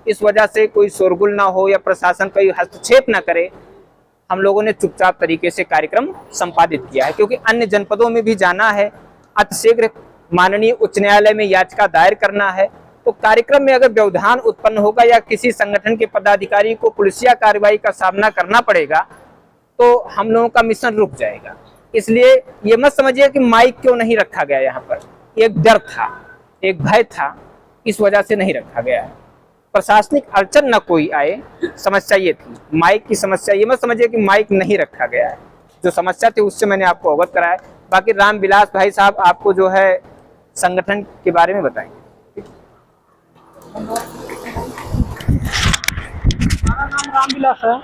इस वजह से कोई शोरगुल ना हो या प्रशासन कोई हस्तक्षेप ना करे, हम लोगों ने चुपचाप तरीके से कार्यक्रम संपादित किया है। क्योंकि अन्य जनपदों में भी जाना है, अतिशीघ्र माननीय उच्च न्यायालय में याचिका दायर करना है, तो कार्यक्रम में अगर व्यवधान उत्पन्न होगा या किसी संगठन के पदाधिकारी को पुलिसिया कार्रवाई का सामना करना पड़ेगा तो हम लोगों का मिशन रुक जाएगा। इसलिए ये मत समझिए कि माइक क्यों नहीं रखा गया, यहाँ पर एक डर था, एक भय था, इस वजह से नहीं रखा गया है। प्रशासनिक अड़चन न कोई आए, समस्या ये थी, माइक की समस्या। ये मत समझिए कि माइक नहीं रखा गया है, जो समस्या थी उससे मैंने आपको अवगत कराया। बाकी रामविलास भाई साहब आपको जो है संगठन के बारे में बताएंगे। हमारा नाम रामविलास है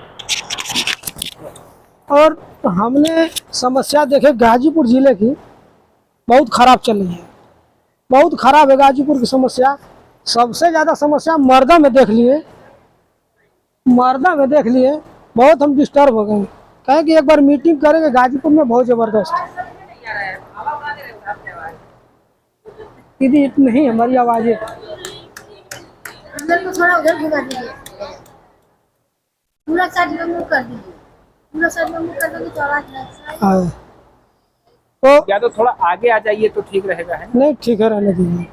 और हमने समस्या देखे गाजीपुर जिले की बहुत खराब चल रही है, बहुत खराब है गाजीपुर की समस्या। सबसे ज़्यादा समस्या मर्दा में देख लिए, बहुत हम डिस्टर्ब हो गए। कहें कि एक बार मीटिंग करेंगे गाजीपुर में, बहुत ज़बरदस्त। दीदी नहीं हमारी आवाज़ है, अंदर को थोड़ा उधर घुमा दीजिए, पूरा साइड में मूव कर दीजिए, पूरा साइड में मूव कर देंगे तो आवाज नहीं। तो या तो थोड़ा आगे आ जाइए तो ठीक रहेगा, है नहीं ठीक है, रहने दीजिए।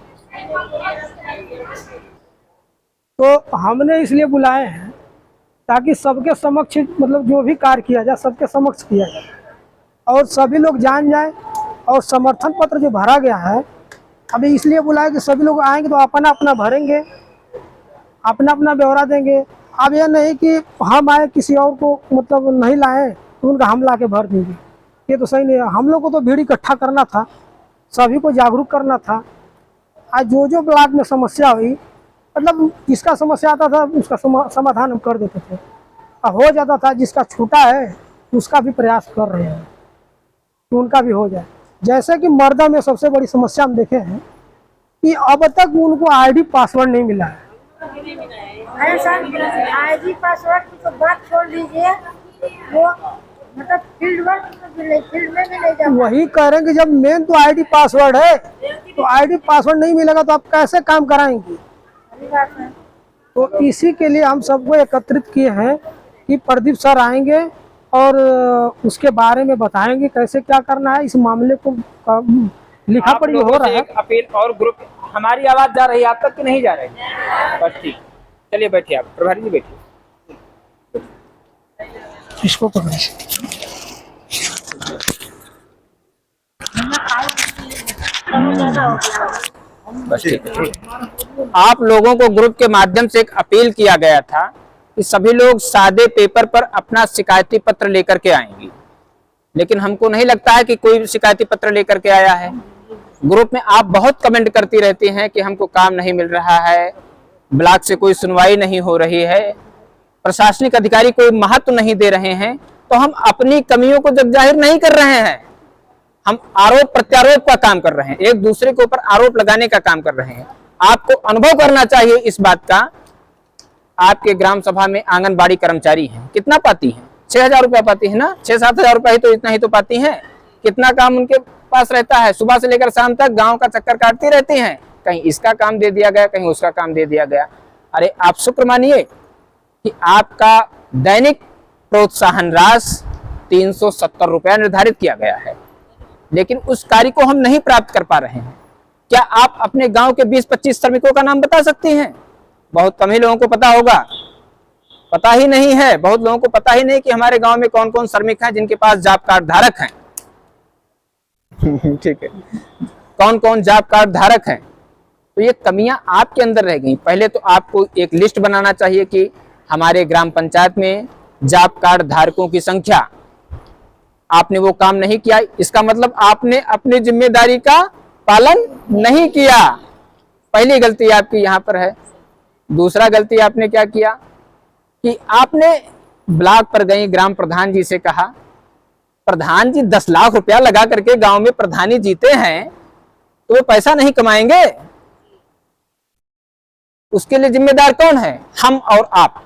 तो हमने इसलिए बुलाए हैं ताकि सबके समक्ष, मतलब जो भी कार्य किया जाए सबके समक्ष किया जाए और सभी लोग जान जाए। और समर्थन पत्र जो भरा गया है अभी इसलिए बुलाए कि सभी लोग आएंगे तो अपना अपना भरेंगे, अपना अपना ब्यौरा देंगे। अब यह नहीं कि हम आए किसी और को मतलब नहीं लाए तो उनका हम ला के भर देंगे, ये तो सही नहीं है। हम लोग को तो भीड़ इकट्ठा करना था, सभी को जागरूक करना था। आज जो ब्लॉक में समस्या हुई, मतलब जिसका समस्या आता था उसका समाधान हम कर देते थे, हो जाता था। जिसका छूटा है उसका भी प्रयास कर रहे हैं कि उनका भी हो जाए। जैसे कि मर्दा में सबसे बड़ी समस्या हम देखे हैं कि अब तक उनको आईडी पासवर्ड नहीं मिला है। अरे सर, आईडी पासवर्ड की तो बात छोड़ दीजिए, वो मतलब फील्ड में भी नहीं जाता। वही कह रहे हैं कि जब मेन तो आईडी पासवर्ड है, तो आईडी पासवर्ड नहीं मिलेगा तो आप कैसे काम कराएंगे। तो इसी के लिए हम सबको एकत्रित किए हैं कि प्रदीप सर आएंगे और उसके बारे में बताएंगे कैसे क्या करना है। इस मामले को लिखा पढ़ी हो रहा है। एक अपील और ग्रुप, हमारी आवाज जा रही है आप तक कि नहीं जा रही? बस ठीक, चलिए बैठिए, आप प्रभारी जी बैठिए। इसको पकड़िए। बस ठीक है। आप लोगों को ग्रुप के माध्यम से एक अपील किया गया था कि सभी लोग सादे पेपर पर अपना शिकायती पत्र लेकर के आएंगे, लेकिन हमको नहीं लगता है कि कोई शिकायती पत्र लेकर के आया है। ग्रुप में आप बहुत कमेंट करती रहती हैं कि हमको काम नहीं मिल रहा है, ब्लॉक से कोई सुनवाई नहीं हो रही है, प्रशासनिक अधिकारी कोई महत्व नहीं दे रहे हैं। तो हम अपनी कमियों को जग जाहिर नहीं कर रहे हैं, हम आरोप प्रत्यारोप का काम कर रहे हैं, एक दूसरे के ऊपर आरोप लगाने का काम कर रहे हैं। आपको अनुभव करना चाहिए इस बात का। आपके ग्राम सभा में आंगनबाड़ी कर्मचारी हैं, कितना पाती हैं? 6,000 रुपया पाती है ना, 6-7 हजार रुपया ही तो, इतना ही तो पाती हैं। कितना काम उनके पास रहता है, सुबह से लेकर शाम तक गांव का चक्कर काटती रहती हैं, कहीं इसका काम दे दिया गया, कहीं उसका काम दे दिया गया। अरे आप शुक्र मानिए कि आपका दैनिक प्रोत्साहन राशि 370 रुपया निर्धारित किया गया है, लेकिन उस कार्य को हम नहीं प्राप्त कर पा रहे हैं। क्या आप अपने गांव के 20-25 श्रमिकों का नाम बता सकती हैं? बहुत कम ही लोगों को पता होगा, पता ही नहीं है। बहुत लोगों को पता ही नहीं कि हमारे गांव में कौन कौन श्रमिक हैं जिनके पास जॉब कार्ड धारक हैं। ठीक है, कौन कौन जॉब कार्ड धारक हैं। तो ये कमियां आपके अंदर रह गई। पहले तो आपको एक लिस्ट बनाना चाहिए कि हमारे ग्राम पंचायत में जॉब कार्ड धारकों की संख्या, आपने वो काम नहीं किया, इसका मतलब आपने अपनी जिम्मेदारी का पालन नहीं किया। पहली गलती आपकी यहाँ पर है। दूसरा गलती आपने क्या किया कि आपने ब्लॉक पर गई, ग्राम प्रधान जी से कहा, प्रधान जी 10 लाख रुपया लगा करके गांव में प्रधानी जीते हैं तो वो पैसा नहीं कमाएंगे। उसके लिए जिम्मेदार कौन है? हम और आप।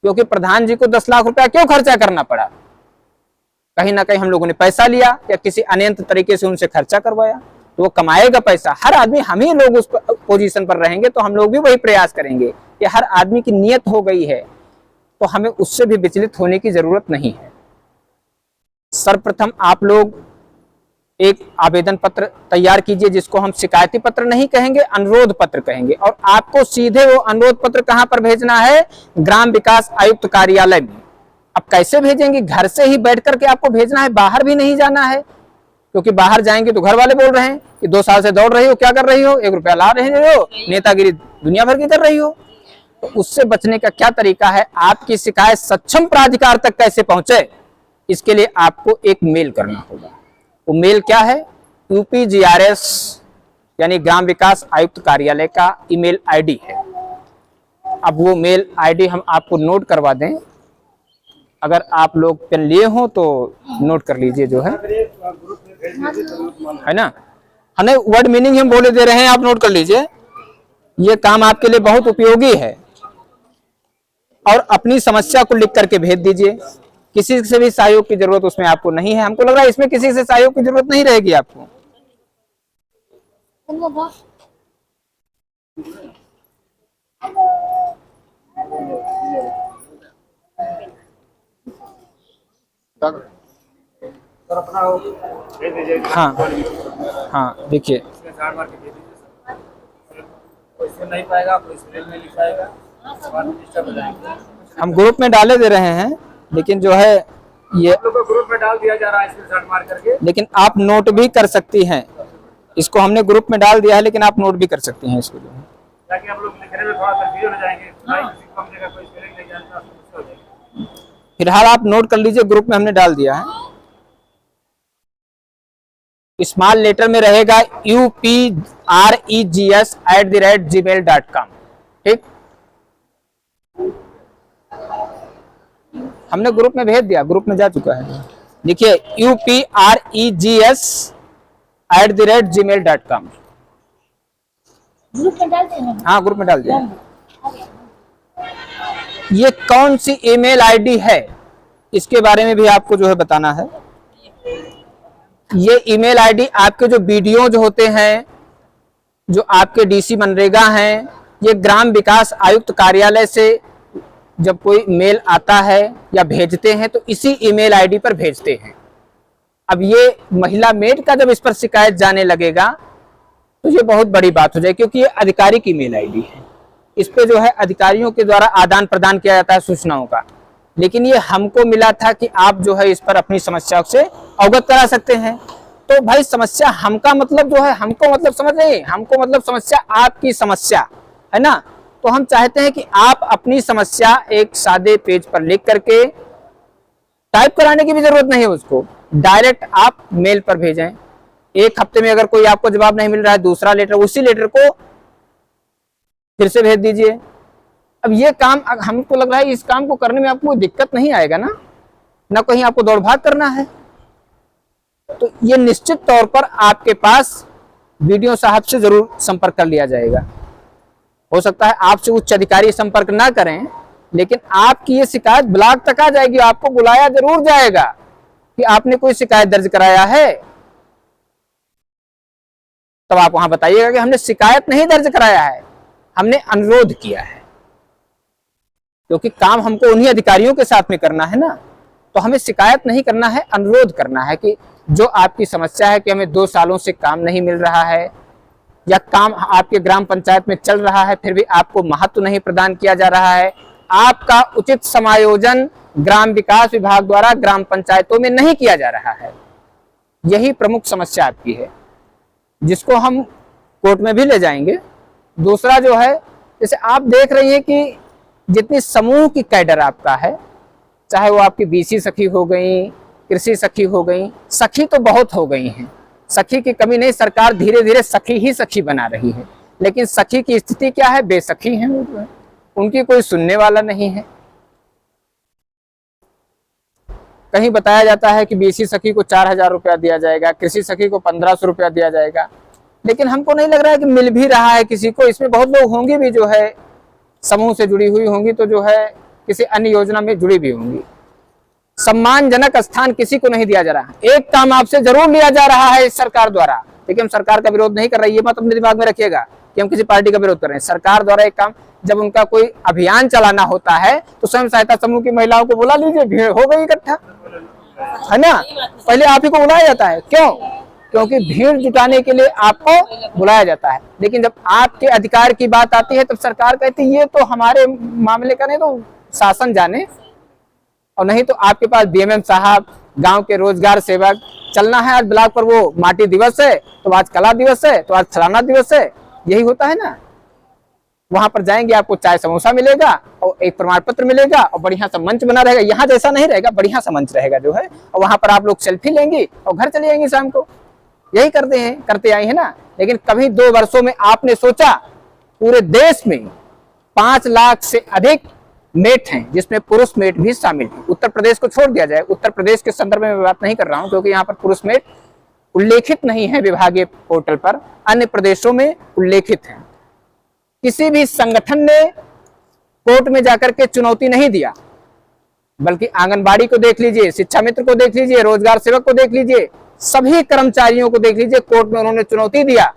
क्योंकि प्रधान जी को 10 लाख रुपया क्यों खर्चा करना पड़ा? कहीं ना कहीं हम लोगों ने पैसा लिया या किसी अनियंत्रित तरीके से उनसे खर्चा करवाया। तो वो कमाएगा पैसा। हर आदमी, हम ही लोग उस पोजीशन पर रहेंगे तो हम लोग भी वही प्रयास करेंगे कि हर आदमी की नीयत हो गई है तो हमें उससे भी विचलित होने की जरूरत नहीं है। सर्वप्रथम आप लोग एक आवेदन पत्र तैयार कीजिए, जिसको हम शिकायती पत्र नहीं कहेंगे, अनुरोध पत्र कहेंगे। और आपको सीधे वो अनुरोध पत्र कहां पर भेजना है? ग्राम विकास आयुक्त कार्यालय में। अब कैसे भेजेंगे? घर से ही बैठ करके आपको भेजना है, बाहर भी नहीं जाना है, क्योंकि बाहर जाएंगे तो घर वाले बोल रहे हैं कि 2 साल से दौड़ रही हो, क्या कर रही हो, 1 रुपया ला रहे हो, नेतागिरी दुनिया भर की कर रही हो। तो उससे बचने का क्या तरीका है? आपकी शिकायत सक्षम प्राधिकार तक कैसे पहुंचे, इसके लिए आपको एक मेल करना होगा। वो मेल क्या है? UPGRS यानी ग्राम विकास आयुक्त कार्यालय का ईमेल आईडी है। अब वो मेल आईडी हम आपको नोट करवा दें, अगर आप लोग पेन लिए हो तो नोट कर लीजिए, जो है ना, हमें वर्ड मीनिंग हम बोले दे रहे हैं, आप नोट कर लीजिए। ये काम आपके लिए बहुत उपयोगी है। और अपनी समस्या को लिख करके भेज दीजिए। किसी से भी सहयोग की जरूरत उसमें आपको नहीं है। हमको लग रहा है इसमें किसी से सहयोग की जरूरत नहीं रहेगी आपको। हाँ हाँ, देखिए नहीं पाएगा, हम ग्रुप में डाले दे रहे हैं, लेकिन जो है ये ग्रुप में डाल दिया जा रहा है स्क्रीनशॉट मार करके। लेकिन आप नोट भी कर सकती हैं। इसको हमने ग्रुप में डाल दिया है, लेकिन आप नोट भी कर सकती हैं इसको, जो है ताकि हम लोग लिखने में थोड़ा कंफ्यूजन हो जाएंगे, कम जगह कोई स्पेलिंग नहीं जानता, समस्या हो जाएगी। फिलहाल आप नोट कर लीजिए, ग्रुप में हमने डाल दिया है। स्मॉल लेटर में रहेगा UPREGS@gmail.com। ठीक, हमने ग्रुप में भेज दिया, ग्रुप में जा चुका है। देखिए UPREGS@gmail.com। ग्रुप में डाल देना। हाँ, ग्रुप में डाल दिया। ये कौन सी ईमेल आईडी है, इसके बारे में भी आपको जो है बताना है। ये ईमेल आईडी आपके जो वीडियो जो होते हैं, जो आपके DC मनरेगा हैं, ये ग्राम विकास आयुक्त कार्यालय से जब कोई मेल आता है या भेजते हैं तो इसी ईमेल आईडी पर भेजते हैं। अब ये महिला मेड का जब इस पर शिकायत जाने लगेगा तो ये बहुत बड़ी बात हो जाएगी, क्योंकि ये आधिकारिक ईमेल आईडी है। इस पे जो है अधिकारियों के द्वारा आदान प्रदान किया जाता है सूचनाओं का। लेकिन ये हमको मिला था कि आप जो है इस पर अपनी समस्याओं से अवगत करा सकते हैं। तो भाई समस्या हमका मतलब जो है, हमको मतलब समझ नहीं, हमको मतलब समस्या आपकी समस्या है ना। तो हम चाहते हैं कि आप अपनी समस्या एक सादे पेज पर लिख करके, टाइप कराने की भी जरूरत नहीं है उसको, डायरेक्ट आप मेल पर भेजें। 1 हफ्ते में अगर कोई आपको जवाब नहीं मिल रहा है, दूसरा लेटर, उसी लेटर को फिर से भेज दीजिए। अब ये काम हमको लग रहा है इस काम को करने में आपको कोई दिक्कत नहीं आएगा ना कहीं आपको दौड़ भाग करना है। तो ये निश्चित तौर पर आपके पास वीडियो साहब से जरूर संपर्क कर लिया जाएगा। हो सकता है आपसे उच्च अधिकारी संपर्क ना करें, लेकिन आपकी ये शिकायत ब्लॉक तक आ जाएगी, आपको बुलाया जरूर जाएगा कि आपने कोई शिकायत दर्ज कराया है। तब आप वहां बताइएगा कि हमने शिकायत नहीं दर्ज कराया है, हमने अनुरोध किया है। क्योंकि काम हमको उन्हीं अधिकारियों के साथ में करना है ना, तो हमें शिकायत नहीं करना है, अनुरोध करना है कि जो आपकी समस्या है कि हमें 2 सालों से काम नहीं मिल रहा है, या काम आपके ग्राम पंचायत में चल रहा है फिर भी आपको महत्व नहीं प्रदान किया जा रहा है, आपका उचित समायोजन ग्राम विकास विभाग द्वारा ग्राम पंचायतों में नहीं किया जा रहा है, यही प्रमुख समस्या आपकी है, जिसको हम कोर्ट में भी ले जाएंगे। दूसरा जो है, जैसे आप देख रही है कि जितनी समूह की कैडर आपका है, चाहे वो आपकी BC सखी हो गई, कृषि सखी हो गई, सखी तो बहुत हो गई हैं, सखी की कमी नहीं, सरकार धीरे धीरे सखी ही सखी बना रही है। लेकिन सखी की स्थिति क्या है? बेसखी है, वो जो है उनकी कोई सुनने वाला नहीं है। कहीं बताया जाता है कि BC सखी को 4000 रुपया दिया जाएगा, कृषि सखी को 1500 रुपया दिया जाएगा, लेकिन हमको नहीं लग रहा है कि मिल भी रहा है किसी को। इसमें बहुत लोग होंगे भी जो है समूह से जुड़ी हुई होंगी, तो जो है किसी अन्य योजना में जुड़ी भी होंगी। सम्मानजनक स्थान किसी को नहीं दिया जा रहा है। एक काम आपसे जरूर लिया जा रहा है इस सरकार द्वारा, देखिए हम सरकार का विरोध नहीं कर रहे, ये मत अपने दिमाग में रखिएगा कि हम किसी पार्टी का विरोध कर रहे हैं। सरकार द्वारा एक काम, जब उनका कोई अभियान चलाना होता है तो स्वयं सहायता समूह की महिलाओं को बुला लीजिए, भीड़ हो गई इकट्ठा, है ना। पहले आप ही को बुलाया जाता है, क्यों? क्योंकि भीड़ जुटाने के लिए आपको बुलाया जाता है। लेकिन जब आपके अधिकार की बात आती है तब सरकार कहती है ये तो हमारे मामले का नहीं, तो शासन जाने। और नहीं तो आपके पास बीएमएम साहब, गांव के रोजगार सेवक, चलना है आज ब्लॉक पर, वो माटी दिवस है तो आज कला दिवस है तो आज फलाना दिवस है, यही होता है ना। वहां पर जाएंगे, आपको चाय समोसा मिलेगा और एक प्रमाण पत्र मिलेगा और बढ़िया सा मंच बना रहेगा। यहाँ जैसा नहीं रहेगा, बढ़िया सा मंच रहेगा जो है, और वहां पर आप लोग सेल्फी लेंगे और घर चले जाएंगे शाम को। यही करते आए हैं ना। लेकिन कभी 2 वर्षों में आपने सोचा पूरे देश में 5 लाख से अधिक मेट हैं, जिसमें पुरुष मेट भी शामिल है। उत्तर प्रदेश को छोड़ दिया जाए, उत्तर प्रदेश के संदर्भ में मैं बात नहीं कर रहा हूं क्योंकि यहाँ पर पुरुष मेट उल्लेखित नहीं है विभागीय पोर्टल पर, अन्य प्रदेशों में उल्लेखित है। किसी भी संगठन ने कोर्ट में जाकर के चुनौती नहीं दिया, बल्कि आंगनबाड़ी को देख लीजिए, शिक्षा मित्र को देख लीजिए, रोजगार सेवक को देख लीजिए, सभी कर्मचारियों को देख लीजिए, कोर्ट में उन्होंने चुनौती दिया।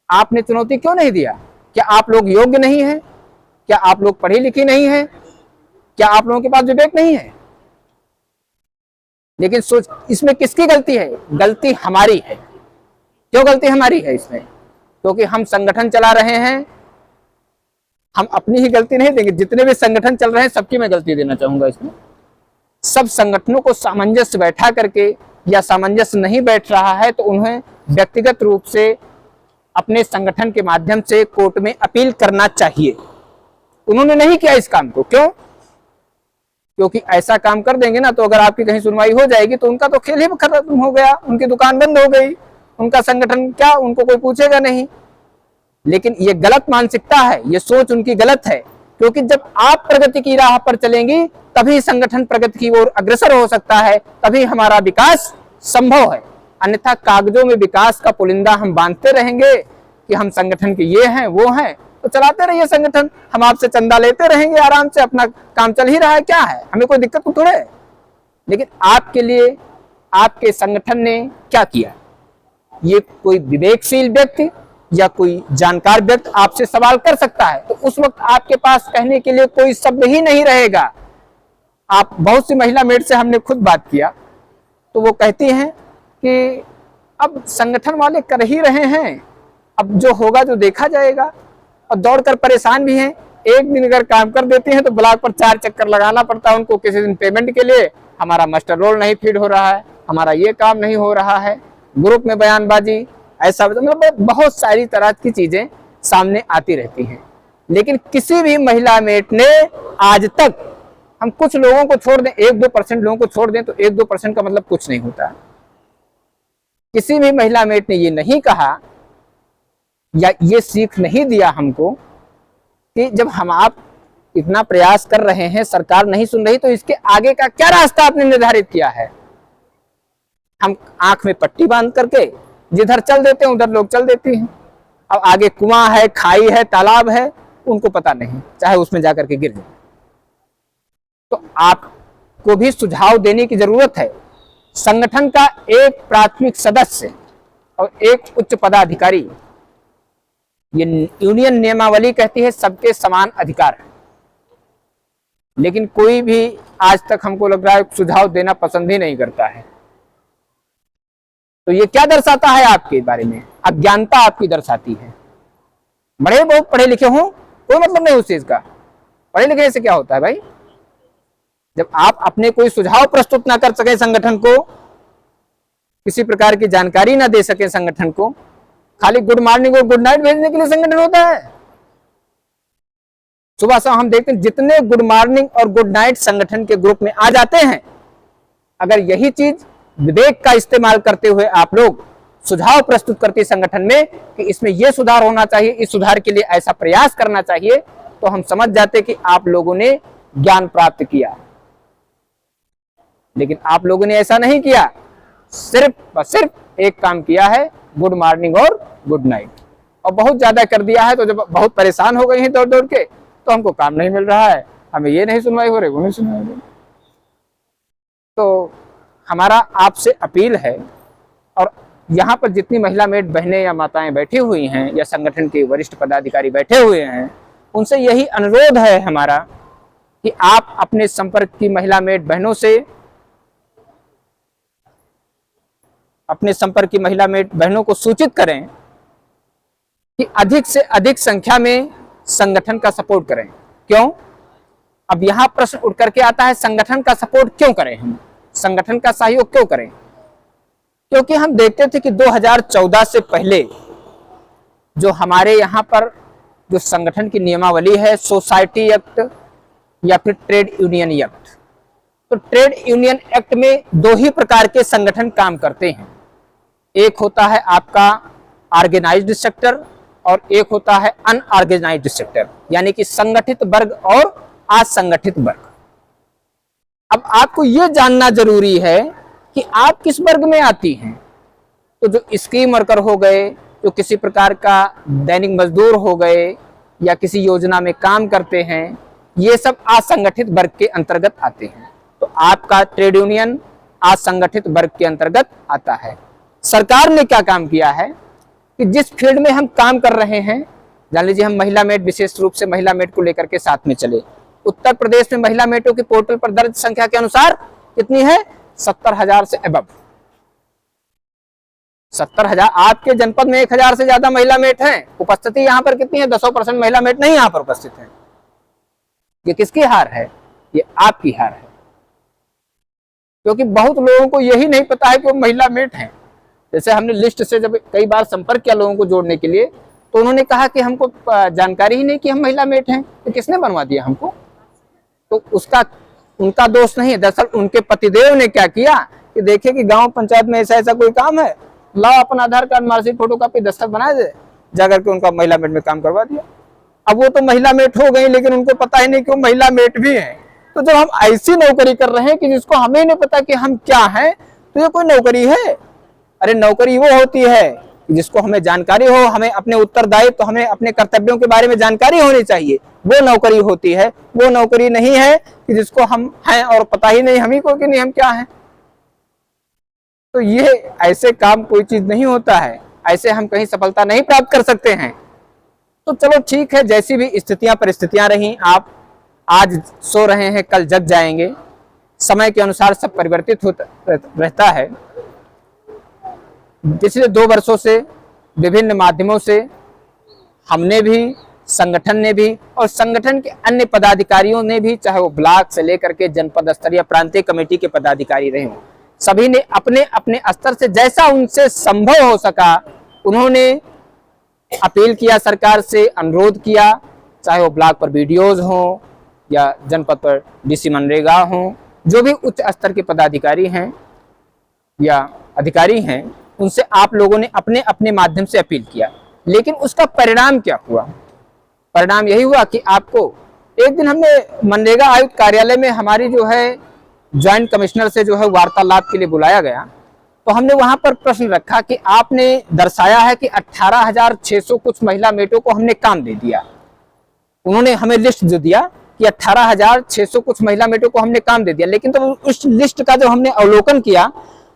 आपने चुनौती क्यों नहीं दिया? क्या आप लोग योग्य नहीं है? क्या आप लोग पढ़ी लिखी नहीं है? क्या आप लोगों के पास विवेक नहीं है? लेकिन सोच, इसमें किसकी गलती है? गलती हमारी है। क्यों गलती हमारी है इसमें? क्योंकि हम संगठन चला रहे हैं। हम अपनी ही गलती नहीं देंगे, जितने भी संगठन चल रहे हैं सबकी मैं गलती देना चाहूंगा इसमें। सब संगठनों को सामंजस्य बैठा करके, या सामंजस्य नहीं बैठ रहा है तो उन्हें व्यक्तिगत रूप से अपने संगठन के माध्यम से कोर्ट में अपील करना चाहिए। उन्होंने नहीं किया इस काम को, क्यों? क्योंकि ऐसा काम कर देंगे ना तो अगर आपकी कहीं सुनवाई हो जाएगी तो उनका तो खेल ही खत्म हो गया, उनकी दुकान बंद हो गई, उनका संगठन क्या, उनको कोई पूछेगा नहीं। लेकिन ये गलत मानसिकता है, ये सोच उनकी गलत है। क्योंकि जब आप प्रगति की राह पर चलेंगी तभी संगठन प्रगति की ओर अग्रसर हो सकता है, तभी हमारा विकास संभव है। अन्यथा कागजों में विकास का पुलिंदा हम बांधते रहेंगे कि हम संगठन के ये हैं वो हैं, तो चलाते रहिए संगठन, हम आपसे चंदा लेते रहेंगे, आराम से अपना काम चल ही रहा है, क्या है, हमें कोई दिक्कत तो थोड़े है। लेकिन आपके लिए आपके संगठन ने क्या किया? ये कोई विवेकशील व्यक्ति या कोई जानकार व्यक्ति आपसे सवाल कर सकता है, तो उस वक्त आपके पास कहने के लिए कोई शब्द ही नहीं रहेगा। आप, बहुत सी महिला मेट से हमने खुद बात किया तो वो कहती हैं कि अब संगठन वाले कर ही रहे हैं, अब जो होगा जो देखा जाएगा, और दौड़कर परेशान भी हैं। एक दिन अगर काम कर देते हैं तो ब्लॉक पर 4 चक्कर लगाना पड़ता है उनको किसी दिन पेमेंट के लिए, हमारा मास्टर रोल नहीं फीड हो रहा है, हमारा ये काम नहीं हो रहा है, ग्रुप में बयानबाजी, ऐसा मतलब बहुत सारी तरह की चीजें सामने आती रहती हैं। लेकिन किसी भी महिला मेट ने आज तक, हम कुछ लोगों को छोड़ दें, 1-2% लोगों को छोड़ दें तो 1-2% का मतलब कुछ नहीं होता। किसी भी महिला मेट ने ये नहीं कहा या ये सीख नहीं दिया हमको कि जब हम आप इतना प्रयास कर रहे हैं, सरकार नहीं सुन रही, तो इसके आगे का क्या रास्ता आपने निर्धारित किया है? हम आंख में पट्टी बांध करके जिधर चल देते हैं उधर लोग चल देते हैं। अब आगे कुआं है, खाई है, तालाब है, उनको पता नहीं, चाहे उसमें जाकर के गिर जाए। तो आपको भी सुझाव देने की जरूरत है। संगठन का एक प्राथमिक सदस्य और एक उच्च पदाधिकारी, ये यूनियन नियमावली कहती है सबके समान अधिकार है, लेकिन कोई भी आज तक हमको लग रहा है सुझाव देना पसंद ही नहीं करता है। तो ये क्या दर्शाता है आपके बारे में? अज्ञानता आपकी दर्शाती है। बड़े बहुत पढ़े लिखे हों, कोई मतलब नहीं उस चीज का। पढ़े लिखे से क्या होता है भाई? जब आप अपने कोई सुझाव प्रस्तुत ना कर सके संगठन को, किसी प्रकार की जानकारी ना दे सके संगठन को, खाली गुड मॉर्निंग और गुड नाइट भेजने के लिए संगठन होता है। सुबह शाम हम देखते हैं जितने गुड मॉर्निंग और गुड नाइट संगठन के ग्रुप में आ जाते हैं, अगर यही चीज विवेक का इस्तेमाल करते हुए आप लोग सुझाव प्रस्तुत करते संगठन में कि इसमें यह सुधार होना चाहिए, इस सुधार के लिए ऐसा प्रयास करना चाहिए, तो हम समझ जाते कि आप लोगों ने ज्ञान प्राप्त किया। लेकिन आप लोगों ने ऐसा नहीं किया, सिर्फ एक काम किया है, गुड मॉर्निंग और गुड नाइट, और बहुत ज्यादा कर दिया है। तो जब बहुत परेशान हो गए हैं दौड़ दौड़ के, तो हमको काम नहीं मिल रहा है, हमें ये नहीं सुनवाई हो रही, वो नहीं सुनवाई हो रही। तो हमारा आपसे अपील है, और यहाँ पर जितनी महिला मेट बहनें या माताएं बैठी हुई हैं या संगठन के वरिष्ठ पदाधिकारी बैठे हुए हैं, उनसे यही अनुरोध है हमारा कि आप अपने संपर्क की महिला मेट बहनों से, अपने संपर्क की महिला मेट बहनों को सूचित करें कि अधिक से अधिक संख्या में संगठन का सपोर्ट करें। क्यों? अब यहां प्रश्न उठ करके आता है, संगठन का सपोर्ट क्यों करें, हम संगठन का सहयोग क्यों करें? क्योंकि हम देखते थे कि 2014 से पहले जो हमारे यहाँ पर जो संगठन की नियमावली है, सोसाइटी एक्ट या फिर ट्रेड यूनियन एक्ट, तो ट्रेड यूनियन एक्ट में दो ही प्रकार के संगठन काम करते हैं। एक होता है आपका ऑर्गेनाइज्ड सेक्टर और एक होता है अनऑर्गेनाइज्ड सेक्टर, यानी कि संगठित वर्ग और असंगठित वर्ग। अब आपको यह जानना जरूरी है कि आप किस वर्ग में आती हैं। तो जो स्कीम वर्कर हो गए, जो किसी प्रकार का दैनिक मजदूर हो गए या किसी योजना में काम करते हैं, ये सब असंगठित वर्ग के अंतर्गत आते हैं। तो आपका ट्रेड यूनियन असंगठित वर्ग के अंतर्गत आता है। सरकार ने क्या काम किया है कि जिस फील्ड में हम काम कर रहे हैं, जान लीजिए हम महिला मेट, विशेष रूप से महिला मेट को लेकर के साथ में चले, उत्तर प्रदेश में महिला मेटों की पोर्टल पर दर्ज संख्या के अनुसार कितनी है? 70,000 से अबव 70,000। आपके जनपद में 1,000 से ज्यादा महिला मेट हैं। उपस्थिति यहाँ पर कितनी है? 10% महिला मेट नहीं यहाँ पर उपस्थित है। ये किसकी हार है? ये आपकी हार है। क्योंकि बहुत लोगों को यही नहीं पता है कि वो महिला मेट हैं। जैसे हमने लिस्ट से जब कई बार संपर्क किया लोगों को जोड़ने के लिए, तो उन्होंने कहा कि हमको जानकारी ही नहीं कि हम महिला मेट हैं। तो किसने बनवा दिया हमको? तो उसका उनका दोष नहीं है। दरअसल उनके पतिदेव ने क्या किया कि देखे कि गांव पंचायत में ऐसा ऐसा कोई काम है, लाओ अपना आधार कार्ड, मार्कशीट, फोटोकॉपी, दस्तखत बना दे, जाकर के उनका महिला मेट में काम करवा दिया। अब वो तो महिला मेट हो गई, लेकिन उनको पता ही नहीं कि वो महिला मेट भी है। तो जब हम ऐसी नौकरी कर रहे हैं कि जिसको हमें नहीं पता कि हम क्या हैं, तो ये कोई नौकरी है? अरे नौकरी वो होती है जिसको हमें जानकारी हो, हमें अपने उत्तरदायित्व, तो हमें अपने कर्तव्यों के बारे में जानकारी होनी चाहिए, वो नौकरी होती है। वो नौकरी नहीं है कि जिसको हम हैं और पता ही नहीं हमी को कि नहीं हम क्या हैं। तो ये ऐसे काम कोई चीज नहीं होता है, ऐसे हम कहीं सफलता नहीं प्राप्त कर सकते हैं। तो चलो ठीक है, जैसी भी स्थितियां परिस्थितियां रही, आप आज सो रहे हैं, कल जग जाएंगे। समय के अनुसार सब परिवर्तित होता रहता है। पिछले 2 वर्षों से विभिन्न माध्यमों से हमने भी, संगठन ने भी और संगठन के अन्य पदाधिकारियों ने भी, चाहे वो ब्लॉक से लेकर के जनपद स्तर या प्रांतीय कमेटी के पदाधिकारी रहे हों, सभी ने अपने अपने स्तर से जैसा उनसे संभव हो सका उन्होंने अपील किया, सरकार से अनुरोध किया, चाहे वो ब्लॉक पर वीडियोज हों या जनपद पर डीसी मनरेगा हों, जो भी उच्च स्तर के पदाधिकारी हैं या अधिकारी हैं, उनसे आप लोगों ने अपने अपने माध्यम से अपील किया। लेकिन उसका परिणाम क्या हुआ? परिणाम यही हुआ कि आपको एक दिन हमने मनरेगा आयुक्त कार्यालय में हमारी जो है ज्वाइंट कमिश्नर से जो है वार्तालाप के लिए बुलाया गया। तो हमने वहां पर प्रश्न रखा कि आपने दर्शाया है कि 18,600 कुछ महिला मेटों को हमने काम दे दिया। उन्होंने हमें लिस्ट जो दिया कि 18,600 कुछ महिला मेटों को हमने काम दे दिया, लेकिन तो उस लिस्ट का जब हमने अवलोकन किया,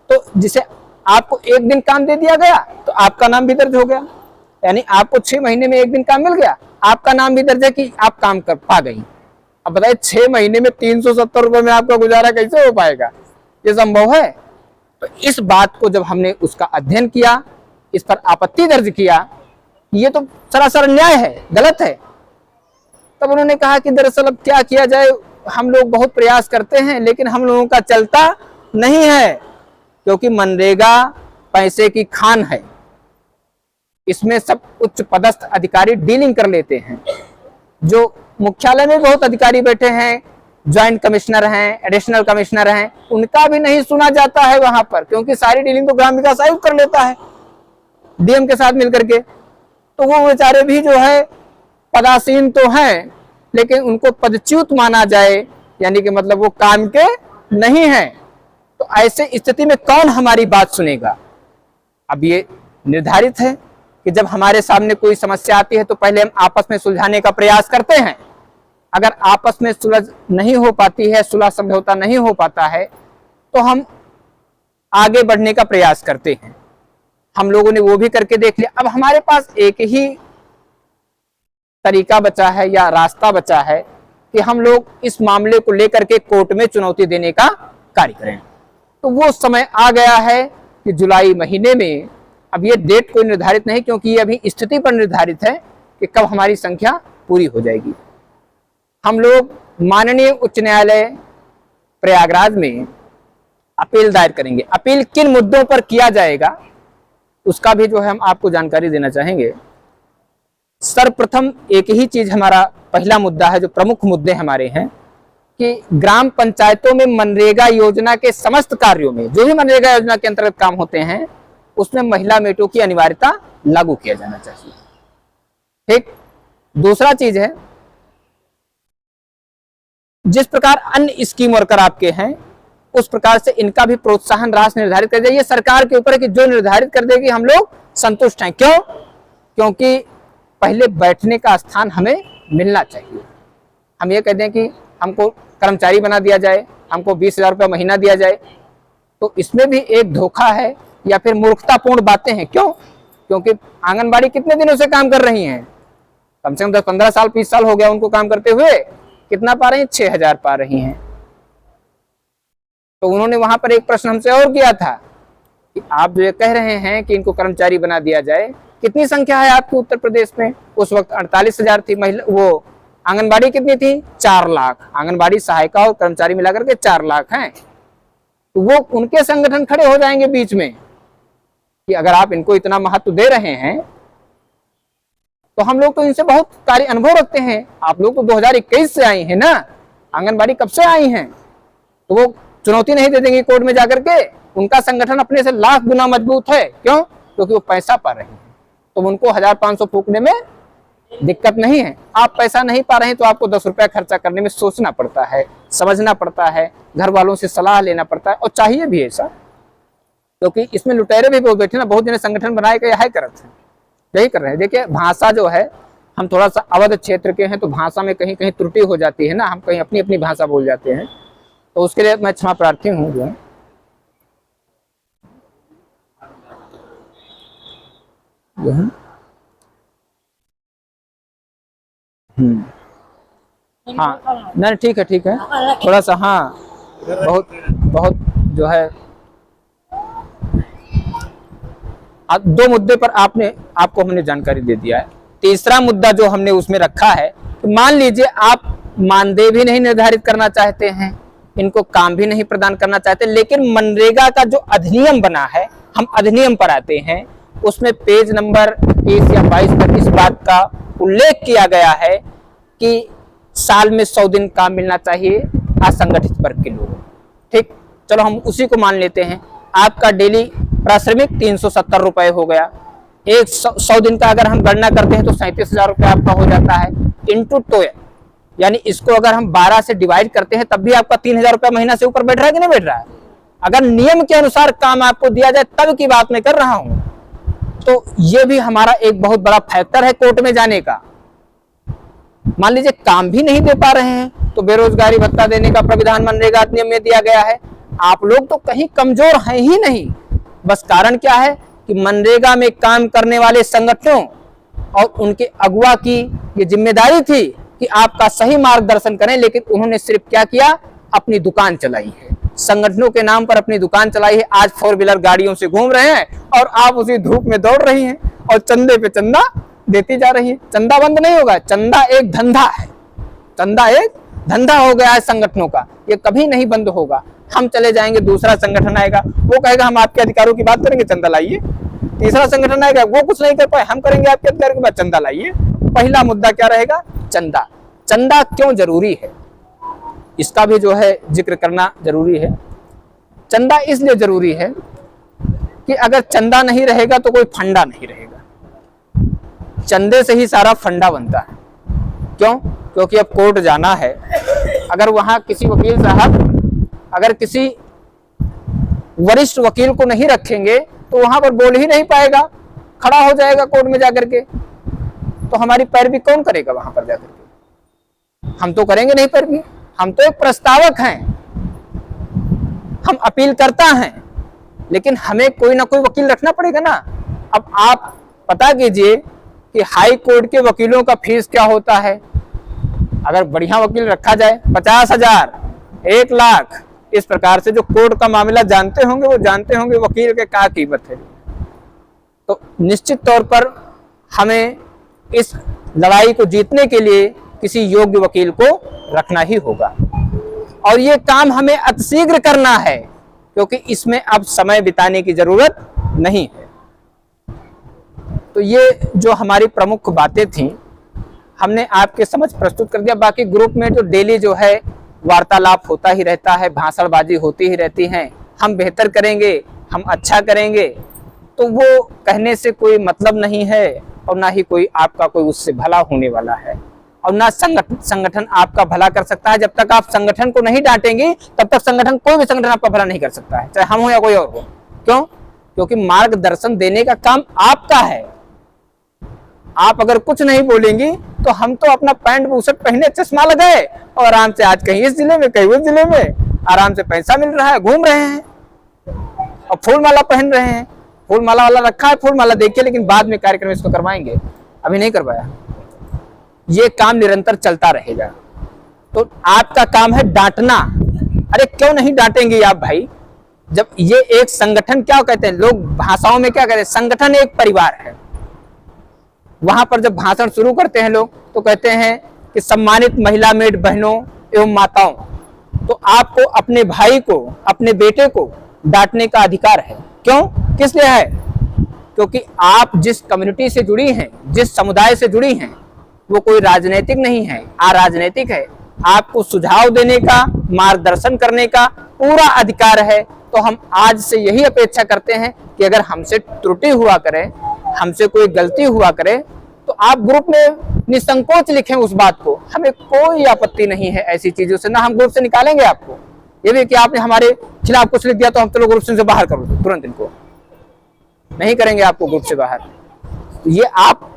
तो जिसे आपको एक दिन काम दे दिया गया तो आपका नाम भी दर्ज हो गया, यानी आपको 6 महीने में एक दिन काम मिल गया, आपका नाम भी दर्ज है कि आप काम कर पा गई। अब बताइए 6 महीने में 370 रुपए में आपका गुजारा कैसे हो पाएगा? ये संभव है? तो इस बात को जब हमने उसका अध्ययन किया, इस पर आपत्ति दर्ज किया, ये तो सरासर अन्याय है, गलत है। तब उन्होंने कहा कि दरअसल अब क्या किया जाए, हम लोग बहुत प्रयास करते हैं लेकिन हम लोगों का चलता नहीं है, क्योंकि मनरेगा पैसे की खान है। इसमें सब उच्च पदस्थ अधिकारी डीलिंग कर लेते हैं। जो मुख्यालय में बहुत अधिकारी बैठे हैं, ज्वाइंट कमिश्नर हैं, एडिशनल कमिश्नर हैं, उनका भी नहीं सुना जाता है वहां पर, क्योंकि सारी डीलिंग तो ग्राम विकास आयुक्त कर लेता है डीएम के साथ मिलकर के। तो वो बेचारे भी जो है पदासीन तो हैं, लेकिन उनको पदच्युत माना जाए, यानी कि मतलब वो काम के नहीं है। तो ऐसे स्थिति में कौन हमारी बात सुनेगा? अब ये निर्धारित है कि जब हमारे सामने कोई समस्या आती है तो पहले हम आपस में सुलझाने का प्रयास करते हैं। अगर आपस में सुलझ नहीं हो पाती है, सुलह समझौता नहीं हो पाता है, तो हम आगे बढ़ने का प्रयास करते हैं। हम लोगों ने वो भी करके देख लिया। अब हमारे पास एक ही तरीका बचा है या रास्ता बचा है कि हम लोग इस मामले को लेकर के कोर्ट में चुनौती देने का कार्य करें। तो वो समय आ गया है कि जुलाई महीने में, अब ये डेट कोई निर्धारित नहीं क्योंकि ये अभी स्थिति पर निर्धारित है कि कब हमारी संख्या पूरी हो जाएगी। हम लोग माननीय उच्च न्यायालय प्रयागराज में अपील दायर करेंगे। अपील किन मुद्दों पर किया जाएगा उसका भी जो है हम आपको जानकारी देना चाहेंगे। सर्वप्रथम एक ही चीज हमारा पहला मुद्दा है, जो प्रमुख मुद्दे हमारे हैं कि ग्राम पंचायतों में मनरेगा योजना के समस्त कार्यों में, जो भी मनरेगा योजना के अंतर्गत काम होते हैं, उसमें महिला मेटों की अनिवार्यता लागू किया जाना चाहिए। ठीक। दूसरा चीज है, जिस प्रकार अन्य स्कीम वर्कर आपके हैं उस प्रकार से इनका भी प्रोत्साहन राशि निर्धारित कर जाइए। सरकार के ऊपर है कि जो निर्धारित कर देगी हम लोग संतुष्ट हैं। क्यों? क्योंकि पहले बैठने का स्थान हमें मिलना चाहिए। हम ये कहते हैं कि हमको कर्मचारी बना दिया जाए, हमको 20,000 रुपया महीना दिया जाए, तो इसमें भी एक धोखा है या फिर मूर्खतापूर्ण बातें हैं। क्यों? क्योंकि आंगनबाड़ी कितने दिनों से काम कर रही हैं, कम से कम 10-15 साल 20 साल हो गया उनको काम करते हुए। कितना पा रही हैं? 6,000 पा रही हैं। तो उन्होंने वहां पर एक प्रश्न हमसे और किया था कि आप जो ये कह रहे हैं कि इनको कर्मचारी बना दिया जाए, कितनी संख्या है आपके उत्तर प्रदेश में? उस वक्त 48,000 थी महिला, वो आंगनबाड़ी कितनी थी? 4 लाख। आंगनबाड़ी सहायिका और कर्मचारी मिलाकर के 4 लाख हैं। तो वो उनके संगठन खड़े हो जाएंगे बीच में कि अगर आप इनको इतना महत्व दे रहे हैं तो हम लोग तो इनसे बहुत कार्य अनुभव रखते हैं। आप लोग तो 2021 से आई हैं ना, आंगनबाड़ी कब से आई हैं? तो वो चुनौती नहीं दे देंगे कोर्ट में जाकर के। उनका संगठन अपने से लाख गुना मजबूत है। क्यों? क्योंकि वो पैसा पा रहे हैं, तो उनको 1,500 फूकने में दिक्कत नहीं है। आप पैसा नहीं पा रहे हैं तो आपको 10 रुपया खर्चा करने में सोचना पड़ता है, समझना पड़ता है, घर वालों से सलाह लेना पड़ता है, और चाहिए भी ऐसा, क्योंकि इसमें लुटेरे भी बहुत बैठे ना। बहुत जने संगठन बनाए गए है करते हैं, यही कर रहे हैं। देखिए भाषा जो है, हम थोड़ा सा अवध क्षेत्र के हैं तो भाषा में कहीं कहीं त्रुटि हो जाती है ना, हम कहीं अपनी अपनी भाषा बोल जाते हैं, तो उसके लिए मैं क्षमा प्रार्थी हूँ। जो है हाँ, नहीं ठीक है, ठीक है, थोड़ा सा हाँ, बहुत बहुत जो है। दो मुद्दे पर आपको हमने जानकारी दे दिया है। तीसरा मुद्दा जो हमने उसमें रखा है, तो मान लीजिए आप मानदेय भी नहीं निर्धारित करना चाहते हैं, इनको काम भी नहीं प्रदान करना चाहते, लेकिन मनरेगा का जो अधिनियम बना है, हम अधिनियम पर आते हैं, उसमें पेज नंबर 20 या 22 पर इस बात का उल्लेख किया गया है कि साल में 100 दिन काम मिलना चाहिए असंगठित वर्ग के लोगों। ठीक, चलो हम उसी को मान लेते हैं। आपका डेली प्राश्रमिक 370 रुपए हो गया। एक 100 दिन का अगर हम गणना करते हैं तो 37,000 रुपये आपका हो जाता है, इंटू 2, यानी इसको अगर हम 12 से डिवाइड करते हैं तब भी आपका 3,000 रुपये महीना से ऊपर बैठ रहा है कि नहीं बैठ रहा है? अगर नियम के अनुसार काम आपको दिया जाए तब की बात मैं कर रहा हूं। तो ये भी हमारा एक बहुत बड़ा फैक्टर है कोर्ट में जाने का। मान लीजिए काम भी नहीं दे पा रहे हैं तो बेरोजगारी भत्ता देने का प्राविधान मनरेगा अधिनियम में दिया गया है। आप लोग तो कहीं कमजोर हैं ही नहीं, बस कारण क्या है कि मनरेगा में काम करने वाले संगठनों और उनके अगुवा की ये जिम्मेदारी थी कि आपका सही मार्गदर्शन करें, लेकिन उन्होंने सिर्फ क्या किया, अपनी दुकान चलाई है, संगठनों के नाम पर अपनी दुकान चलाई है। आज 4 व्हीलर गाड़ियों से घूम रहे हैं और आप उसी धूप में दौड़ रही हैं और चंदे पे चंदा देती जा रही है। चंदा बंद नहीं होगा, चंदा एक धंधा है, चंदा एक धंधा हो गया है संगठनों का, ये कभी नहीं बंद होगा। हम चले जाएंगे, दूसरा संगठन आएगा, वो कहेगा हम आपके अधिकारों की बात करेंगे, चंदा लाइए। तीसरा संगठन आएगा, वो कुछ नहीं कर पाए, हम करेंगे आपके अधिकारों की बात, चंदा लाइए। पहला मुद्दा क्या रहेगा? चंदा। चंदा क्यों जरूरी है, इसका भी जो है जिक्र करना जरूरी है। चंदा इसलिए जरूरी है कि अगर चंदा नहीं रहेगा तो कोई फंडा नहीं रहेगा। चंदे से ही सारा फंडा बनता है। क्यों? क्योंकि अब कोर्ट जाना है, अगर वहां किसी वकील साहब अगर किसी वरिष्ठ वकील को नहीं रखेंगे तो वहां पर बोल ही नहीं पाएगा, खड़ा हो जाएगा कोर्ट में जाकर के, तो हमारी पैरवी कौन करेगा वहां पर जाकर के? हम तो करेंगे नहीं पैरवी, हम तो एक प्रस्तावक हैं, हम अपील करता हैं, लेकिन हमें कोई ना कोई वकील रखना पड़ेगा ना। अब आप पता कीजिए कि हाई कोर्ट के वकीलों का फीस क्या होता है। अगर बढ़िया वकील रखा जाए 50,000, 1 लाख, इस प्रकार से जो कोर्ट का मामला जानते होंगे वो जानते होंगे वकील के क्या कीमत है। तो निश्चित तौर पर हमें इस लड़ाई को जीतने के लिए किसी योग्य वकील को रखना ही होगा और ये काम हमें अतिशीघ्र करना है, क्योंकि इसमें अब समय बिताने की जरूरत नहीं है। तो ये जो हमारी प्रमुख बातें थीं हमने आपके समझ प्रस्तुत कर दिया। बाकी ग्रुप में जो डेली जो है वार्तालाप होता ही रहता है, भाषणबाजी होती ही रहती है, हम बेहतर करेंगे, हम अच्छा करेंगे, तो वो कहने से कोई मतलब नहीं है और ना ही कोई आपका कोई उससे भला होने वाला है और ना संगठन आपका भला कर सकता है। जब तक आप संगठन को नहीं डांटेंगे तब तक संगठन, कोई भी संगठन आपका भला नहीं कर सकता है, चाहे हम हो या कोई और हो। क्यों? क्योंकि मार्गदर्शन देने का काम आपका है। आप अगर कुछ नहीं बोलेंगी तो हम तो अपना पैंट बुशर्ट पहने, चश्मा लगाए और आराम से आज कहीं इस जिले में कहीं उस जिले में आराम से पैसा मिल रहा है, घूम रहे हैं और फूल माला पहन रहे हैं। फूल माला वाला रखा है, फूल माला देखिए, लेकिन बाद में कार्यक्रम इसको करवाएंगे, अभी नहीं करवाया। ये काम निरंतर चलता रहेगा। तो आपका काम है डांटना। अरे क्यों नहीं डांटेंगे आप भाई? जब ये एक संगठन, क्या कहते हैं लोग भाषाओं में, क्या कहते हैं, संगठन एक परिवार है। वहां पर जब भाषण शुरू करते हैं लोग तो कहते हैं कि सम्मानित महिला मेड बहनों एवं माताओं, तो आपको अपने भाई को, अपने बेटे को डांटने का अधिकार है। क्यों? किस लिए है? क्योंकि आप जिस कम्युनिटी से जुड़ी हैं, जिस समुदाय से जुड़ी हैं, वो कोई राजनीतिक नहीं है, अराजनैतिक है। आपको सुझाव देने का, मार्गदर्शन करने का पूरा अधिकार है। तो हम आज से यही अपेक्षा करते हैं कि अगर हमसे त्रुटि हुआ करे, हमसे कोई गलती हुआ करे, तो आप ग्रुप में निसंकोच लिखें उस बात को। हमें कोई आपत्ति नहीं है ऐसी चीजों से, ना हम ग्रुप से निकालेंगे आपको। ये भी कि आपने हमारे खिलाफ कुछ लिख दिया तो हम तो ग्रुप से बाहर कर दो, तुरंत इनको नहीं करेंगे आपको ग्रुप से बाहर। ये आप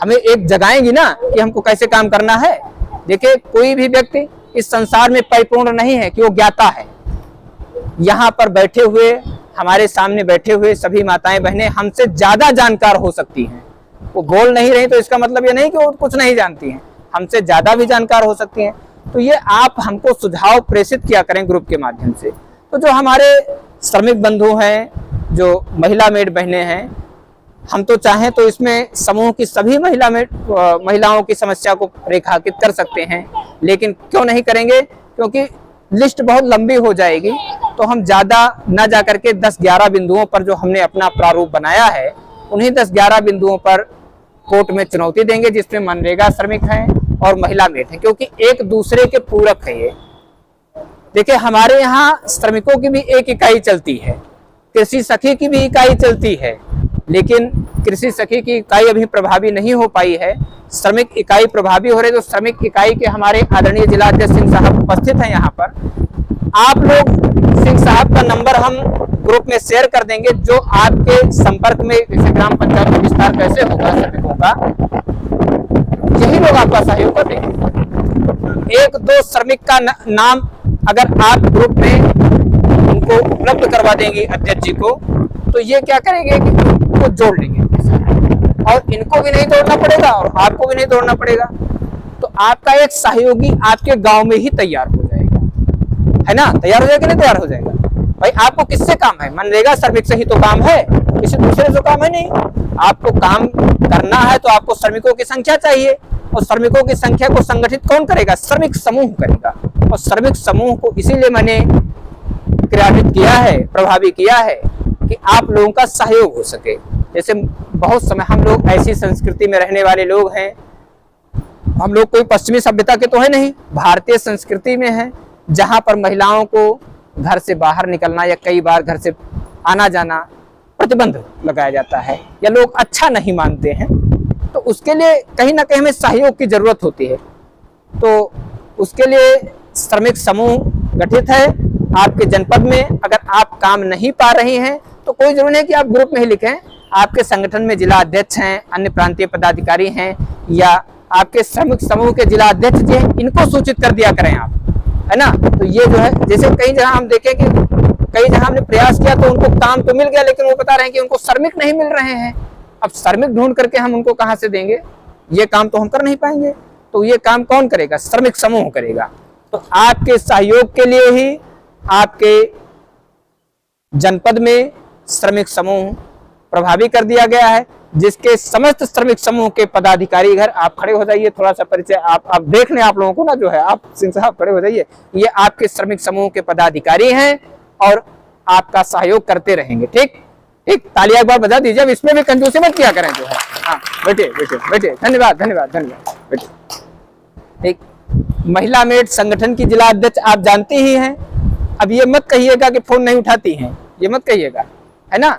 हमें एक जगाएंगी ना कि हमको कैसे काम करना है। देखिए, कोई भी व्यक्ति इस संसार में परिपूर्ण नहीं है कि वो ज्ञाता है। यहाँ पर बैठे हुए, हमारे सामने बैठे हुए सभी माताएं बहनें हमसे ज्यादा जानकार हो सकती हैं। वो बोल नहीं रही तो इसका मतलब ये नहीं कि वो कुछ नहीं जानती हैं, हमसे ज्यादा भी जानकार हो सकती हैं। तो ये आप हमको सुझाव प्रेषित किया करें ग्रुप के माध्यम से। तो जो हमारे श्रमिक बंधु हैं, जो महिला मेड बहनें हैं, हम तो चाहें तो इसमें समूह की सभी महिलाओं की समस्या को रेखांकित कर सकते हैं, लेकिन क्यों नहीं करेंगे? क्योंकि लिस्ट बहुत लंबी हो जाएगी। तो हम ज्यादा न जा करके 10-11 बिंदुओं पर जो हमने अपना प्रारूप बनाया है, उन्हीं 10-11 बिंदुओं पर कोर्ट में चुनौती देंगे, जिसमें मनरेगा श्रमिक हैं और महिला मेट हैं, क्योंकि एक दूसरे के पूरक है ये। देखिए, हमारे यहाँ श्रमिकों की भी एक इकाई चलती है, कृषि सखी की भी इकाई चलती है, लेकिन कृषि सखी की इकाई अभी प्रभावी नहीं हो पाई है। श्रमिक इकाई प्रभावी हो रही है। तो श्रमिक इकाई के हमारे आदरणीय जिला अध्यक्ष सिंह साहब उपस्थित हैं यहाँ पर। आप लोग सिंह साहब का नंबर हम ग्रुप में शेयर कर देंगे, जो आपके संपर्क में, जैसे ग्राम पंचायत में विस्तार कैसे होगा श्रमिकों का, यही लोग आपका सहयोग कर देंगे। 1-2 श्रमिक का नाम अगर आप ग्रुप में उनको उपलब्ध करवा देंगे अध्यक्ष जी को, तो ये क्या करेंगे कि उनको जोड़ लेंगे और इनको भी नहीं दौड़ना पड़ेगा और आपको भी नहीं दौड़ना पड़ेगा। तो आपका एक सहयोगी आपके गांव में ही तैयार हो जाएगा, है ना? तैयार हो जाएगा, नहीं तैयार हो जाएगा? भाई आपको किससे काम है? मनरेगा श्रमिक से ही तो काम है, किसी दूसरे से काम है नहीं। आपको काम करना है तो आपको श्रमिकों की संख्या चाहिए, और श्रमिकों की संख्या को संगठित कौन करेगा? श्रमिक समूह करेगा। और श्रमिक समूह को इसीलिए मैंने क्रियान्वित किया है, प्रभावी किया है कि आप लोगों का सहयोग हो सके। जैसे बहुत समय हम लोग ऐसी संस्कृति में रहने वाले लोग हैं, हम लोग कोई पश्चिमी सभ्यता के तो है नहीं, भारतीय संस्कृति में है, जहां पर महिलाओं को घर से बाहर निकलना या कई बार घर से आना जाना प्रतिबंध लगाया जाता है या लोग अच्छा नहीं मानते हैं। तो उसके लिए कहीं ना कहीं हमें सहयोग की जरूरत होती है। तो उसके लिए श्रमिक समूह गठित है आपके जनपद में। अगर आप काम नहीं पा रही हैं तो कोई जरूरी नहीं कि आप ग्रुप में ही लिखें। आपके संगठन में जिला अध्यक्ष हैं, अन्य प्रांतीय पदाधिकारी हैं, या आपके श्रमिक समूह के जिला अध्यक्ष जी हैं, इनको सूचित कर दिया करें आप, है ना? तो ये जो है, जैसे कई जगह हम देखें कि कई जगह हमने प्रयास किया तो उनको काम तो मिल गया, लेकिन वो बता रहे हैं कि उनको श्रमिक नहीं मिल रहे हैं। अब श्रमिक ढूंढ करके हम उनको कहां से देंगे? ये काम तो हम कर नहीं पाएंगे, तो ये काम कौन करेगा? श्रमिक समूह करेगा। तो आपके सहयोग के लिए ही आपके जनपद में श्रमिक समूह प्रभावी कर दिया गया है, जिसके समस्त श्रमिक समूह के पदाधिकारी घर आप खड़े हो जाइए, थोड़ा सा परिचय आप देख लें, आप लोगों को ना जो है, आप सिंह साहब खड़े हो जाइए। ये आपके श्रमिक समूह के पदाधिकारी हैं और आपका सहयोग करते रहेंगे। ठीक ठीक, तालियां एक बार बजा दीजिए। अब इसमें भी कंजूसी मत किया करें जो है। हाँ, बैठे बैठे बैठे, धन्यवाद धन्यवाद धन्यवाद, बैठे। एक महिला मेट संगठन की जिला अध्यक्ष आप जानते ही हैं। अब ये मत कहिएगा कि फोन नहीं उठाती हैं, ये मत कहिएगा, है ना।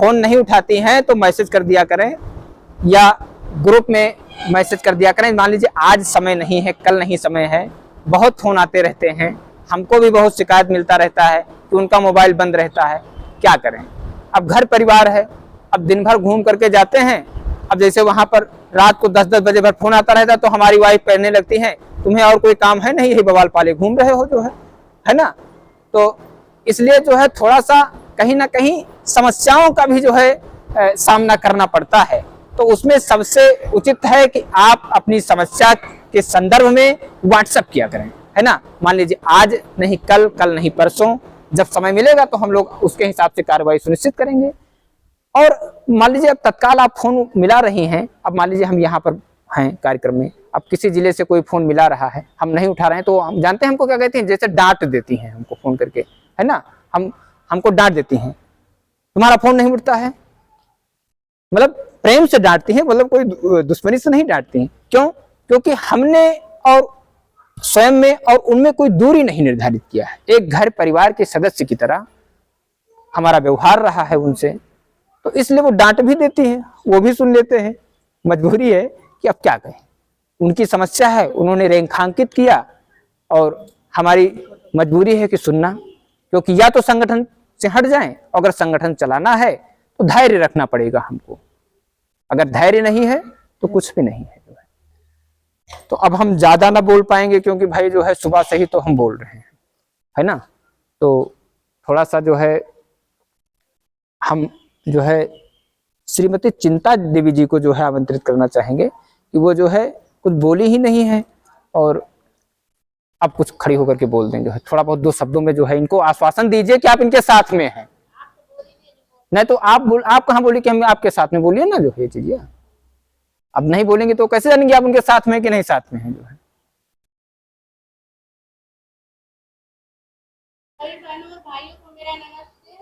फोन नहीं उठाती हैं तो मैसेज कर दिया करें या ग्रुप में मैसेज कर दिया करें। मान लीजिए आज समय नहीं है, कल नहीं समय है, बहुत फोन आते रहते हैं, हमको भी बहुत शिकायत मिलता रहता है कि उनका मोबाइल बंद रहता है, क्या करें। अब घर परिवार है, अब दिन भर घूम करके जाते हैं। अब जैसे वहां पर रात को 10-10 बजे भर फोन आता रहता है तो हमारी वाइफ कहने लगती है तुम्हें और कोई काम है नहीं, यही बवाल पाले घूम रहे हो जो है ना। तो इसलिए जो है थोड़ा सा कहीं ना कहीं समस्याओं का भी जो है सामना करना पड़ता है। तो उसमें सबसे उचित है कि आप अपनी समस्या के संदर्भ में व्हाट्सएप किया करें, है ना। मान लीजिए आज नहीं कल, कल नहीं परसों, जब समय मिलेगा तो हम लोग उसके हिसाब से कार्रवाई सुनिश्चित करेंगे। और मान लीजिए अब तत्काल आप फोन मिला रही हैं, अब मान लीजिए हम यहाँ पर हैं कार्यक्रम में, अब किसी जिले से कोई फोन मिला रहा है, हम नहीं उठा रहे हैं, तो हम जानते हैं हमको क्या कहती हैं, जैसे डांट देती हैं हमको फोन करके, है ना। हमको डांट देती हैं, तुम्हारा फोन नहीं उठता है, मतलब प्रेम से डांटती हैं, मतलब कोई दुश्मनी से नहीं डांटती हैं। क्यों? क्योंकि हमने और स्वयं में और उनमें कोई दूरी नहीं निर्धारित किया है। एक घर परिवार के सदस्य की तरह हमारा व्यवहार रहा है उनसे, तो इसलिए वो डांट भी देती हैं, वो भी सुन लेते हैं। मजबूरी है कि अब क्या कहें, उनकी समस्या है, उन्होंने रेखांकित किया और हमारी मजबूरी है कि सुनना, क्योंकि या तो संगठन से हट जाएं, अगर संगठन चलाना है तो धैर्य रखना पड़ेगा हमको। अगर धैर्य नहीं है तो कुछ भी नहीं है जो है। तो अब हम ज्यादा ना बोल पाएंगे क्योंकि भाई जो है सुबह से ही तो हम बोल रहे हैं, है ना। तो थोड़ा सा जो है हम जो है श्रीमती चिंता देवी जी को जो है आमंत्रित करना चाहेंगे कि वो जो है कुछ बोली ही नहीं है और अब कुछ खड़ी होकर के बोल देंगे, थोड़ा बहुत 2 शब्दों में जो है इनको आश्वासन दीजिए कि आप इनके साथ में हैं। नहीं तो आप कहाँ बोली कि हम आपके साथ में, बोलिए ना जो है चीजें। अब नहीं बोलेंगे तो कैसे जानेंगे आप उनके साथ में कि नहीं साथ में हैं जो है। बहनों और भाइयों को मेरा नमस्ते।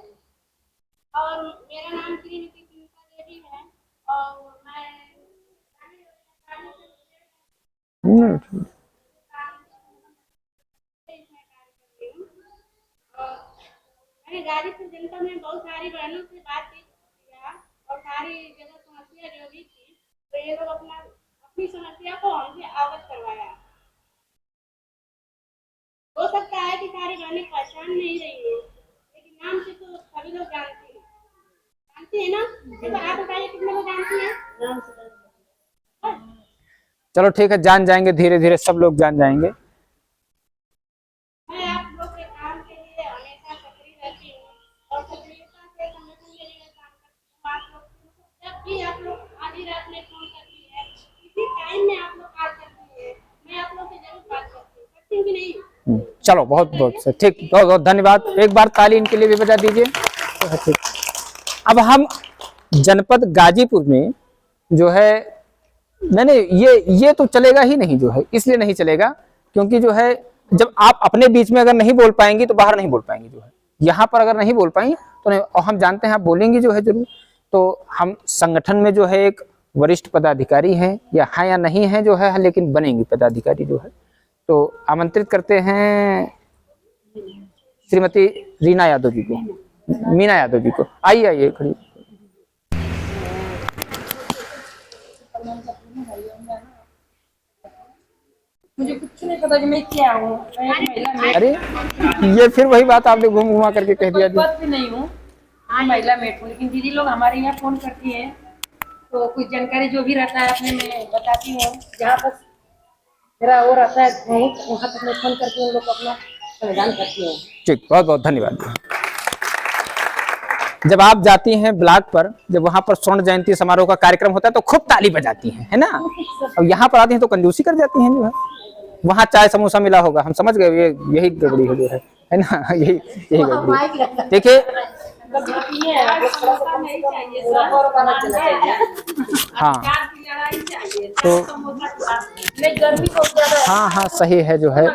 और मेरा नाम श्रीमती चिंता देवी है और मैं मैंने गाजीपुर जनपद में बहुत सारी बहनों से बातचीत किया और सारी जगह समस्या जो भी थी तो ये लोग अपनी समस्या को हमसे अवगत करवाया। हो सकता है कि सारी बहनें पहचान नहीं रही हो, लेकिन नाम से तो सभी लोग जानते हैं ना। तो आप बताइए कितने लोग जानते हैं? चलो ठीक है, जान जाएंगे, धीरे धीरे सब लोग जान जाएंगे। मैं आप लोग के काम के लिए हमेशा सक्रिय रहती हूँ और सक्रियता से संगठन के लिए काम करती हूँ। आप लोग जब भी आप लोग आधी रात में फोन करती है, किसी टाइम में आप लोग कॉल करती है, मैं आप लोग से जरूर बात करती हूँ कि नहीं। चलो बहुत बहुत ठीक, बहुत बहुत धन्यवाद। एक बार ताली इनके लिए भी बजा दीजिए। ठीक, अब हम जनपद गाजीपुर में जो है नहीं ये तो चलेगा ही नहीं जो है, इसलिए नहीं चलेगा क्योंकि जो है जब आप अपने बीच में अगर नहीं बोल पाएंगी तो बाहर नहीं बोल पाएंगी जो है। यहाँ पर अगर नहीं बोल पाई तो नहीं, और हम जानते हैं आप बोलेंगी जो है जरूर। तो हम संगठन में जो है एक वरिष्ठ पदाधिकारी हैं या नहीं है जो है, लेकिन बनेंगी पदाधिकारी जो है। तो आमंत्रित करते हैं श्रीमती रीना यादव जी को, मीना यादव जी को। आइए खड़ी। मुझे कुछ नहीं पता कि मैं क्या हूँ। मैं एक महिला मेट। अरे ये फिर वही बात आपने घूम घुमा करके कह दिया। बात भी नहीं हूँ, मैं महिला मेट हूँ, लेकिन दीदी लोग हमारे यहाँ फोन करती हैं तो कुछ जानकारी जो भी रहता है अपने में बताती हूँ। जहाँ पर मेरा वो रहता है वहाँ तक मैं फोन करके उन लोग को अपना समाधान करती हूँ। ठीक, बहुत बहुत धन्यवाद। जब आप जाती हैं ब्लॉक पर, जब वहां पर स्वर्ण जयंती समारोह का कार्यक्रम होता है तो खूब ताली बजाती हैं, है ना। अब यहाँ पर आती हैं तो कंजूसी कर जाती हैं जो है। वहां चाय समोसा मिला होगा, हम समझ गए ये यही गड़बड़ी हो जो है ना, यही गड़बड़ी। देखिए हाँ तो हाँ सही है जो है।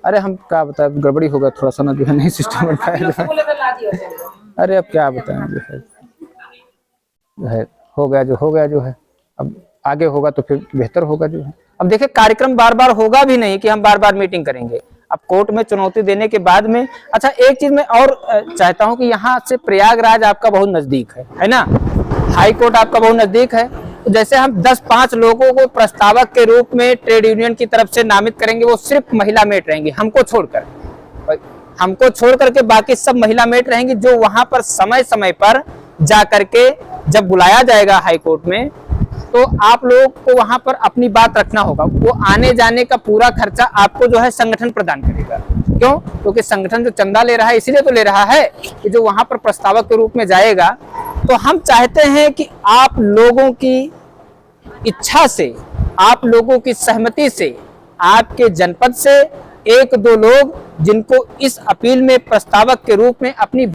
अरे हम क्या बताएं, गड़बड़ी होगा थोड़ा सा ना जो है, नहीं सिस्टम बन पाया जो है। अरे अब क्या बताएं जो है हो गया जो है। अब आगे होगा तो फिर बेहतर होगा जो है। अब देखिए कार्यक्रम बार बार होगा भी नहीं कि हम बार बार मीटिंग करेंगे। अब कोर्ट में चुनौती देने के बाद में, अच्छा एक चीज मैं और चाहता हूं कि यहाँ से प्रयागराज आपका बहुत नजदीक है ना, हाई कोर्ट आपका बहुत नजदीक है। तो जैसे हम 10-5 लोगों को प्रस्तावक के रूप में ट्रेड यूनियन की तरफ से नामित करेंगे, वो सिर्फ महिला मेट रहेंगी, हमको छोड़ करके बाकी सब महिला मेट रहेंगी, जो वहां पर समय समय पर जा करके जब बुलाया जाएगा हाई कोर्ट में तो आप लोगों को वहां पर अपनी बात रखना होगा। वो आने जाने का पूरा खर्चा आपको जो है संगठन प्रदान करेगा। क्यों? क्योंकि संगठन जो चंदा ले रहा है इसीलिए तो ले रहा है कि जो वहां पर प्रस्तावक के रूप में जाएगा। तो हम चाहते हैं कि आप लोगों की इच्छा से, आप लोगों की सहमति से, आपके जनपद से 1-2 लोग जिनको इस अपील में प्रस्तावक के रूप में अपनी